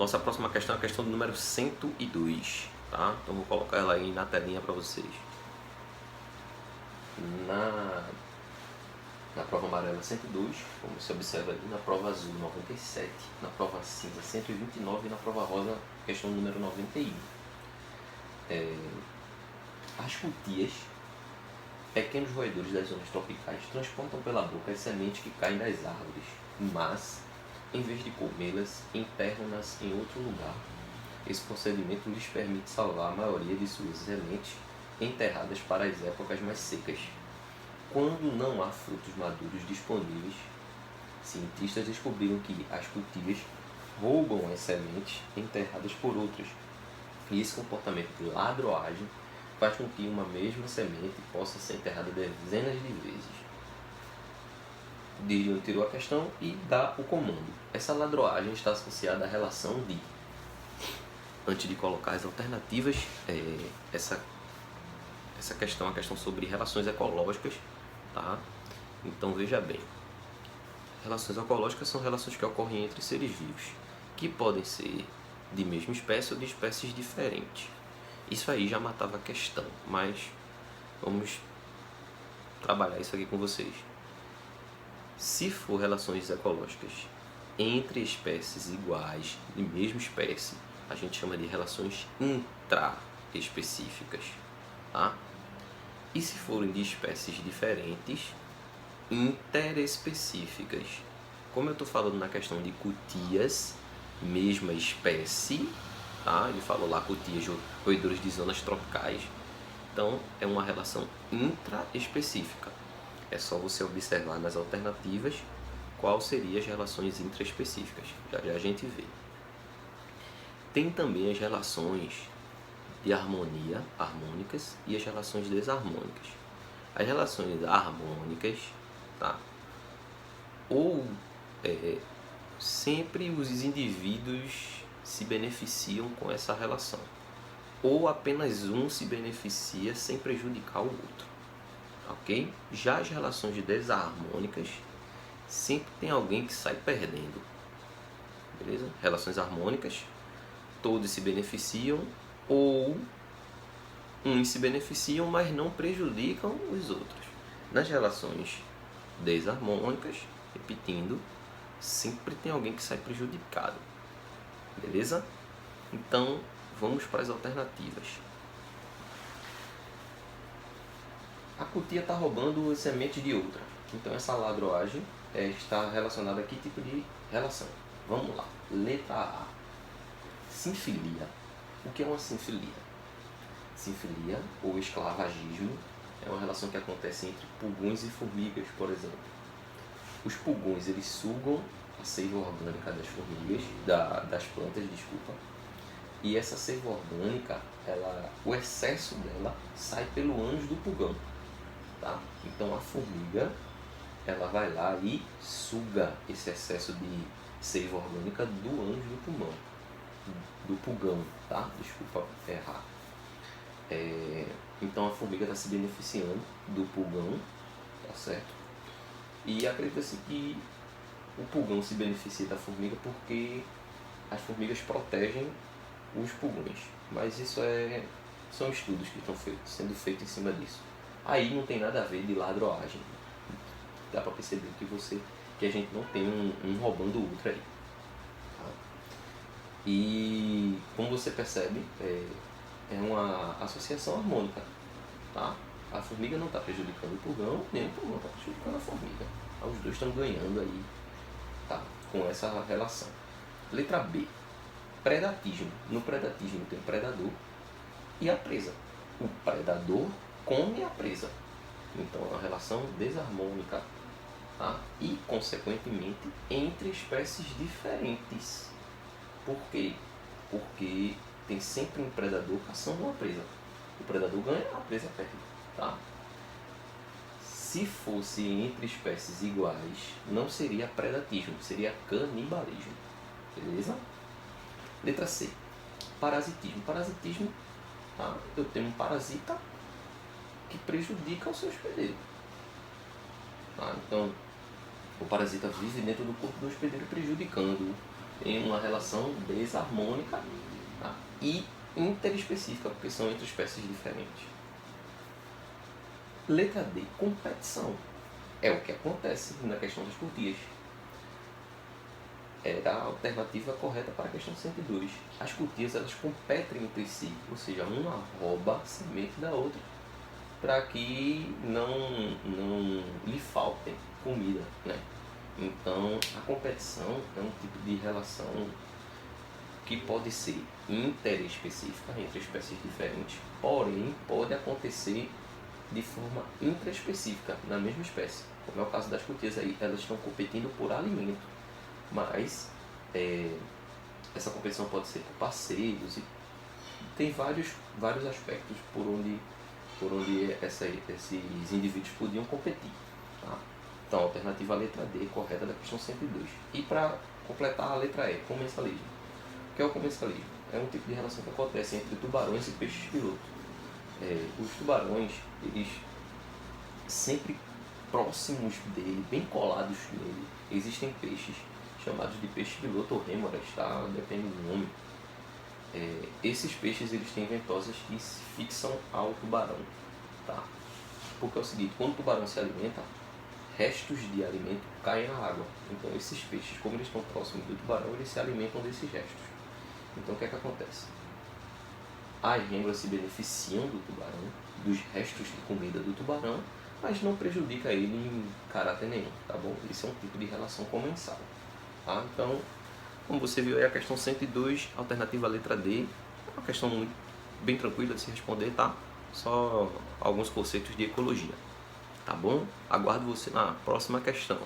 Nossa próxima questão é a questão do número 102, tá? Então vou colocar ela aí na telinha para vocês. Na prova amarela 102, como se observa ali, na prova azul 97, na prova cinza 129 e na prova rosa questão número 91. As cutias, pequenos roedores das zonas tropicais, transportam pela boca as sementes que caem das árvores, mas, em vez de comê-las, enterram-nas em outro lugar. Esse procedimento lhes permite salvar a maioria de suas sementes enterradas para as épocas mais secas. Quando não há frutos maduros disponíveis, cientistas descobriram que as cutias roubam as sementes enterradas por outras. E esse comportamento de ladroagem faz com que uma mesma semente possa ser enterrada dezenas de vezes. Diriam tirou a questão e dá o comando. Essa ladroagem está associada à relação de... Antes de colocar as alternativas, essa questão é uma questão sobre relações ecológicas, tá? Então veja bem, relações ecológicas são relações que ocorrem entre seres vivos, que podem ser de mesma espécie ou de espécies diferentes. Isso aí já matava a questão, mas vamos trabalhar isso aqui com vocês. Se for relações ecológicas entre espécies iguais, de mesma espécie, a gente chama de relações intraespecíficas, tá? E se forem de espécies diferentes, interespecíficas. Como eu estou falando na questão de cutias, mesma espécie, tá? Ele falou lá cutias, roedores de zonas tropicais. Então, é uma relação intraespecífica. É só você observar nas alternativas qual seriam as relações intraespecíficas. Já já a gente vê. Tem também as relações de harmonia, harmônicas, e as relações desarmônicas. As relações harmônicas, tá? Ou sempre os indivíduos se beneficiam com essa relação, ou apenas um se beneficia sem prejudicar o outro, ok? Já as relações desarmônicas, sempre tem alguém que sai perdendo, beleza? Relações harmônicas, todos se beneficiam, ou uns se beneficiam, mas não prejudicam os outros. Nas relações desarmônicas, repetindo, sempre tem alguém que sai prejudicado, beleza? Então, vamos para as alternativas. A cutia está roubando as sementes de outra. Então, essa ladroagem está relacionada a que tipo de relação? Vamos lá. Letra A. Sinfilia. O que é uma sinfilia? Sinfilia, ou esclavagismo, é uma relação que acontece entre pulgões e formigas, por exemplo. Os pulgões, eles sugam a seiva orgânica das formigas, das plantas, desculpa. E essa seiva orgânica, o excesso dela sai pelo ânus do pulgão, tá? Então a formiga, ela vai lá e suga esse excesso de seiva orgânica do ânus do pulmão. Do pulgão, tá? Desculpa errar. Então a formiga está se beneficiando do pulgão, tá certo? E acredita-se que o pulgão se beneficia da formiga porque as formigas protegem os pulgões. Mas isso são estudos que estão sendo feitos em cima disso. Aí não tem nada a ver de ladroagem. Dá para perceber que a gente não tem um roubando o outro aí. E como você percebe, é uma associação harmônica, tá? A formiga não está prejudicando o pulgão, nem o pulgão está prejudicando a formiga. Os dois estão ganhando aí, tá? Com essa relação. Letra B. Predatismo. No predatismo tem o predador e a presa. O predador come a presa. Então é uma relação desarmônica, tá? E, consequentemente, entre espécies diferentes. Por quê? Porque tem sempre um predador caçando uma presa. O predador ganha, a presa perde, tá? Se fosse entre espécies iguais, não seria predatismo, seria canibalismo. Beleza? Letra C. Parasitismo. Parasitismo, tá? Eu tenho um parasita que prejudica o seu hospedeiro. Tá? Então, o parasita vive dentro do corpo do hospedeiro prejudicando em uma relação desarmônica, tá? E interespecífica, porque são entre espécies diferentes. Letra D, competição. É o que acontece na questão das curtias. Era a alternativa correta para a questão 102. As curtias, elas competem entre si, ou seja, uma rouba a semente da outra, para que não lhe falte comida, né? Então, a competição é um tipo de relação que pode ser interespecífica entre espécies diferentes, porém pode acontecer de forma intraespecífica na mesma espécie, como é o caso das curtias aí, elas estão competindo por alimento, mas essa competição pode ser por passeios e tem vários aspectos por onde esses indivíduos podiam competir, tá? Então, a alternativa a letra D, correta da questão 102. E para completar a letra E, comensalismo. O que é o comensalismo? É um tipo de relação que acontece entre tubarões e peixes piloto. Os tubarões, eles sempre próximos dele, bem colados nele, existem peixes chamados de peixe piloto ou rêmoras, tá? Depende do nome. Esses peixes, eles têm ventosas que se fixam ao tubarão, tá? Porque é o seguinte, quando o tubarão se alimenta, restos de alimento caem na água. Então esses peixes, como eles estão próximos do tubarão, eles se alimentam desses restos. Então o que é que acontece? As rêmoras se beneficiam do tubarão, dos restos de comida do tubarão, mas não prejudica ele em caráter nenhum, tá bom? Esse é um tipo de relação comensal, tá? Então, como você viu aí, a questão 102, alternativa letra D, é uma questão muito, bem tranquila de se responder, tá? Só alguns conceitos de ecologia, tá bom? Aguardo você na próxima questão.